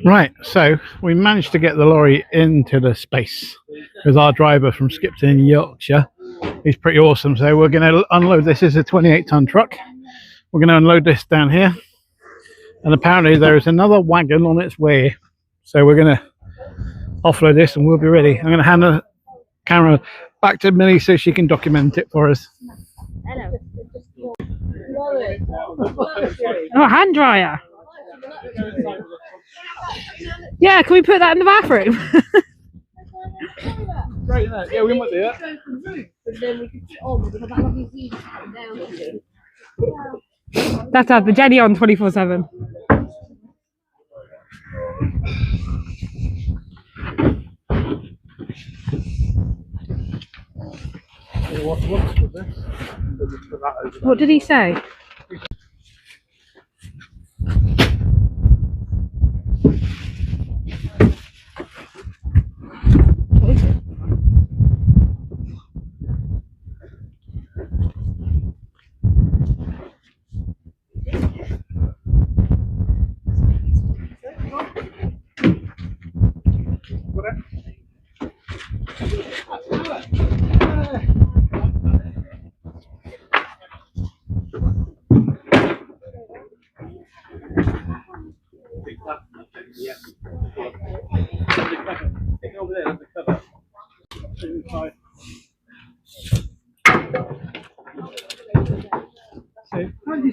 Right, so we managed to get the lorry into the space with our driver from Skipton in Yorkshire. He's pretty awesome. So we're going to unload. This is a 28-ton truck. We're going to unload this down here. And apparently there is another wagon on its way. So we're going to offload this and we'll be ready. I'm going to hand the camera back to Millie so she can document it for us. Hello. Oh, hand dryer. Yeah, can we put that in the bathroom? Right, yeah, we might do that. That's have the Jenny on 24/7. What did he say?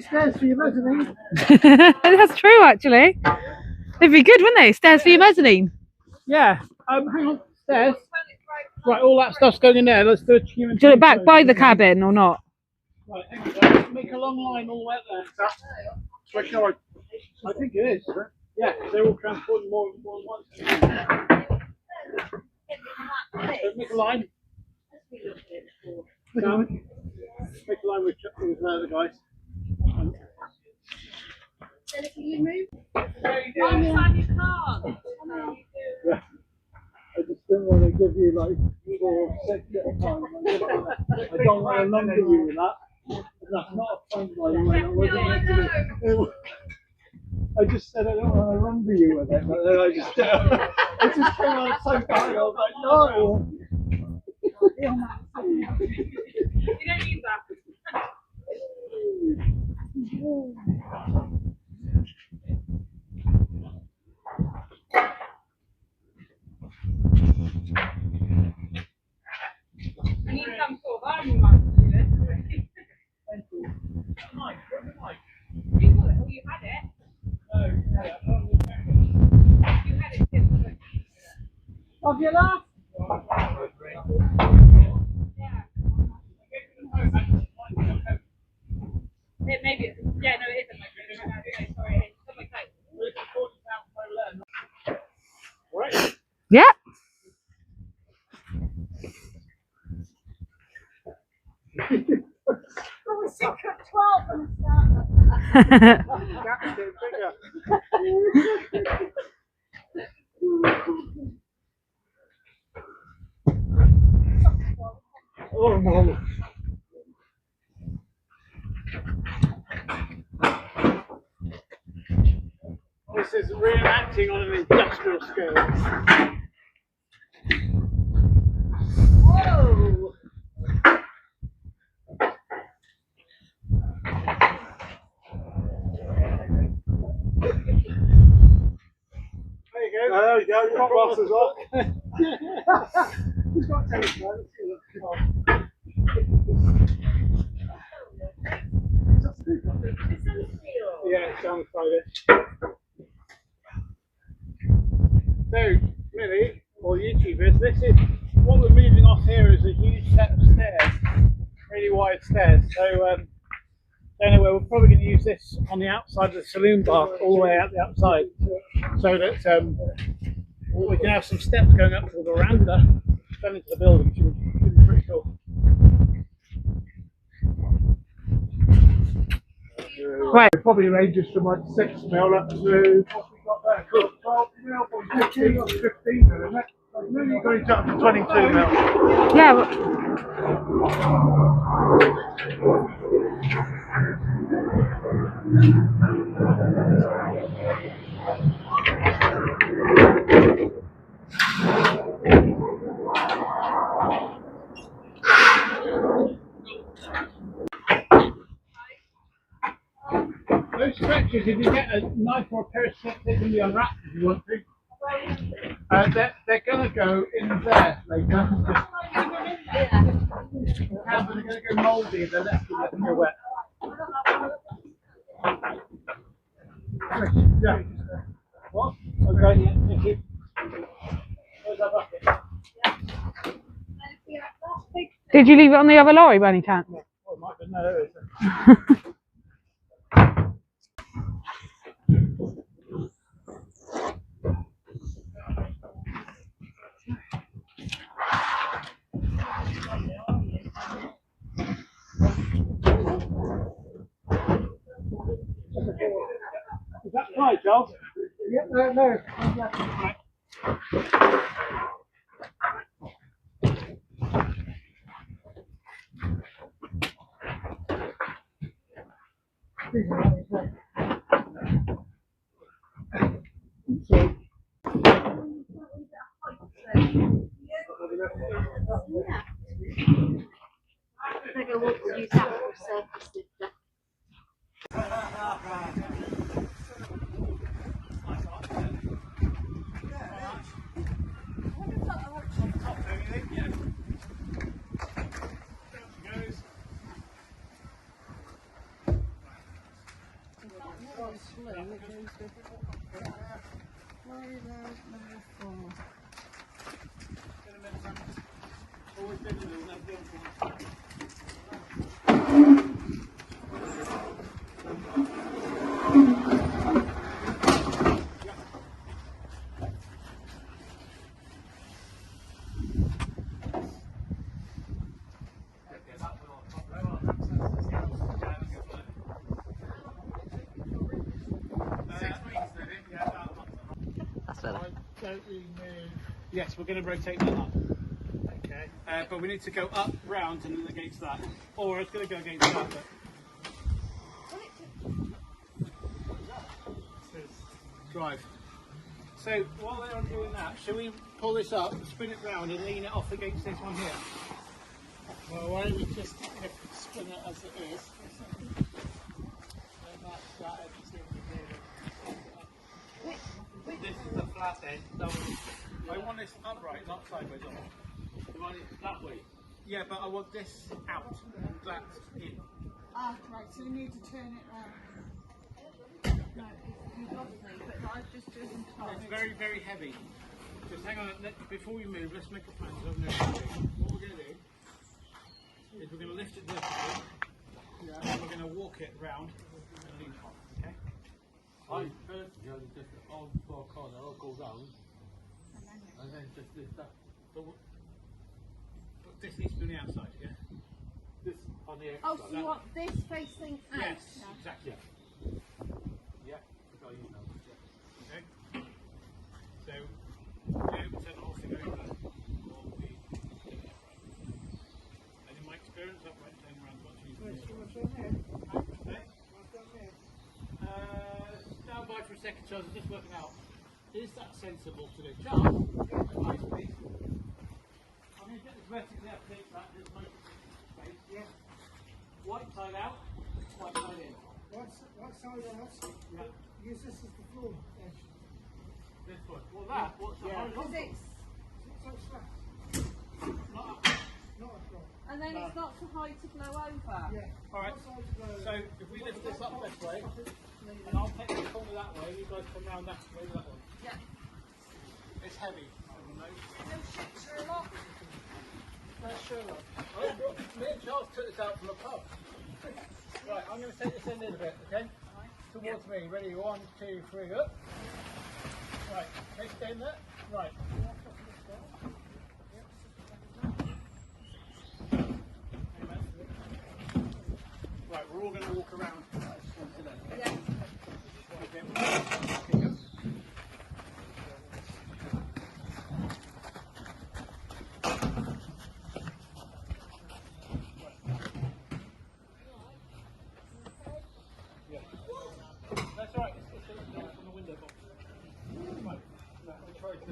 Stairs for your mezzanine. That's true, actually. They'd be good, wouldn't they? Stairs for your mezzanine. Yeah. Hang on. Stairs. Right, all that stuff's going in there. Let's do it. Do you want it back by the cabin or not? Right, hang on. Let's make a long line all the way up there. I think it is. Yeah, they're all transporting more than once. So make a line. Down. Make a line with the guys. Can you move? Yeah. I just don't want to give you like 4 or 6 at a time. I don't want to lumber you with that. That's not a fun, by the way. I just said I don't want to lumber you with it, but then I just came out so bad. I was like, no. You don't need that. I need some sort of animal mark to do this. Thank you. Mike, where's the mic? You got it, or you had it? No, yeah, You had it, Tim. I'll get that. Maybe it's, yeah, no, it isn't my drink. Sorry, it's on my coat. Right. Yeah. I was 6 at 12 when I Oh no. This is reenacting on an industrial scale. Whoa! There you go. There you go. You've got Ross as well. Who's got tennis now? Let's see what. Yeah, it's on Friday. So, Millie, or YouTubers, this is what we're moving off here is a huge set of stairs, really wide stairs. So, anyway, we're probably going to use this on the outside of the saloon bar, all the way out the outside, so that we can have some steps going up to the veranda, down into the building, which would be pretty cool. Right. It probably ranges from like 6 mil up to what we got there, 12 mil, 15 or 15 mil, isn't it? Maybe going up to 22 mil. Yeah. Because if you get a knife or a pair of scissors, they can be unwrapped if you want to. They're going to go in there later. But they're going to go mouldy if they're left with them wet. Yeah. What? Okay, thank you. Where's that bucket? Did you leave it on the other lorry by any chance? Oh, it might be. No, there is. Is that right, Charles? Yeah, no. Right. I want to use that for a surface lifter. Yes, we're going to rotate that up. Okay. But we need to go up, round, and then against that. Or it's going to go against that. But... drive. So while they're doing that, shall we pull this up, spin it round, and lean it off against this one here? Well, why don't we just spin it as it is? This is the flat end. I want this upright, not sideways on. You want it that way? Yeah, but I want this out and that in. Ah, right, so you need to turn it round. No, you've lost me, but I've just driven past. It's very, very heavy. Just hang on, before we move, let's make a plan. So what we're going to do is we're going to lift it vertically, and we're going to walk it round and lean on, okay? I personally just on for a corner, I'll go round and then just lift up. But this needs to be on the outside, yeah? This on the Oh, outside. so you want this facing out? Yes, exactly. Yeah, I got you now. Okay? So, turn the whole thing over. And in my experience, that went down around what you Where's do. your head? Okay? Stand by for a second, Charles. I'm just working out. Is that sensible to do? Charles, nice, please. I'm going to get this vertically up against that. There's most space. Yeah. White side out, white side in. Right side out. Yeah. Use this as the floor edge. This one. Well, that. What's the horizontal? So flat. Not up. Not across. And then it's not too high to blow over. Yeah. All right. So if we lift this up this way, and I'll take the corner that way, you guys come round that way with that one. Yeah. It's heavy. No shit, Sherlock. Me and Charles took this out from a pub. Right, I'm going to take this in a little bit, okay? Towards me. Ready? 1, 2, 3, up. Right, take it in there. Right. Right, we're all going to walk around. Yeah. That's right. It's on the window box. Right. Now, I'll try to.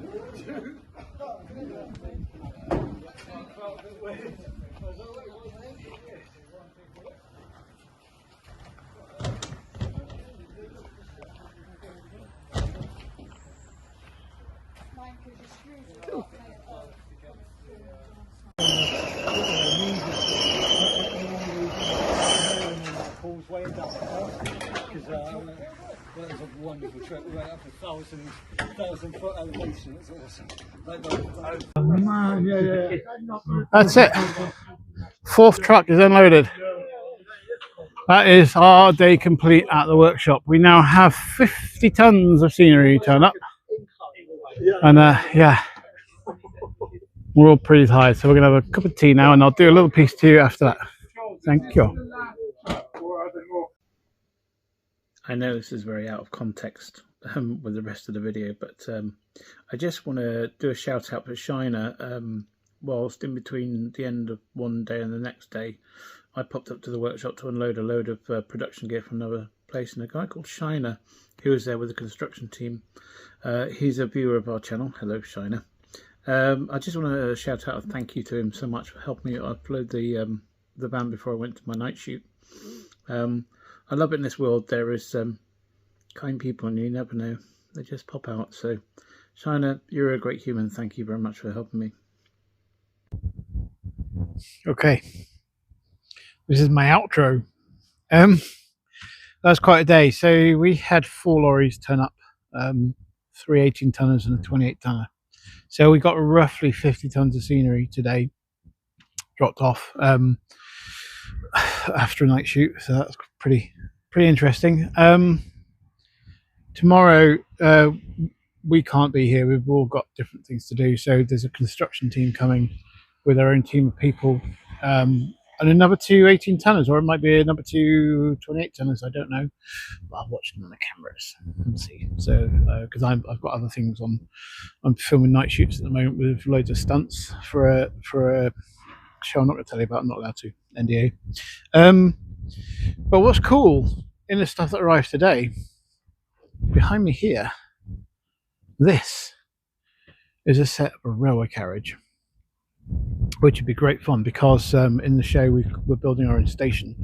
Causeway and down because that was a wonderful trip. We went up to 1,000-foot elevation. It's awesome. That's it. Fourth truck is unloaded. That is our day complete at the workshop. We now have 50 tons of scenery turn up. And yeah, we're all pretty tired. So we're going to have a cup of tea now and I'll do a little piece to you after that. Thank you. I know this is very out of context with the rest of the video, but I just want to do a shout out for Shina. Whilst in between the end of one day and the next day, I popped up to the workshop to unload a load of production gear from another place, and a guy called Shina, who was there with the construction team, he's a viewer of our channel. Hello, Shina. I just want to shout out a thank you to him so much for helping me upload the van before I went to my night shoot. I love it in this world. There is kind people, and you never know, they just pop out. So, Shina, you're a great human. Thank you very much for helping me. Okay, this is my outro. That's quite a day. So we had 4 lorries turn up, 3 18-tonners and a 28-tonner. So we got roughly 50 tons of scenery today dropped off after a night shoot. So that's pretty interesting. Tomorrow we can't be here. We've all got different things to do. So there's a construction team coming with their own team of people, and another 2 18-tonners, or it might be another 2 28-tonners. I don't know. But I'll watch them on the cameras and see. So because I've got other things on. I'm filming night shoots at the moment with loads of stunts for a show I'm not going to tell you about. I'm not allowed to. NDA. But what's cool in the stuff that arrived today, behind me here, this is a set of a railway carriage, which would be great fun because in the show we're building our own station,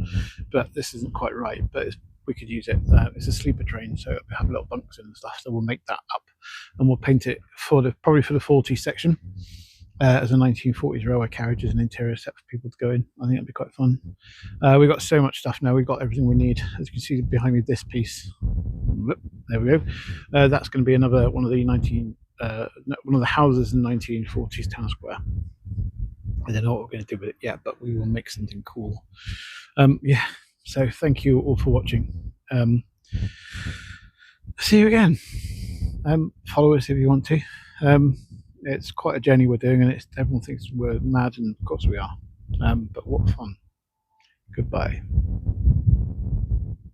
but this isn't quite right, but we could use it. It's a sleeper train, so it'll have little bunks in and stuff, so we'll make that up and we'll paint it probably for the 40 section as a 1940s railway carriage as an interior set for people to go in. I think that'd be quite fun. We've got so much stuff now. We've got everything we need. As you can see behind me, this piece, there we go. That's going to be another one of the one of the houses in 1940s town square. I don't know what we're going to do with it yet, but we will make something cool. Yeah, so thank you all for watching. See you again. Follow us if you want to. It's quite a journey we're doing, and everyone thinks we're mad, and of course we are. But what fun. Goodbye.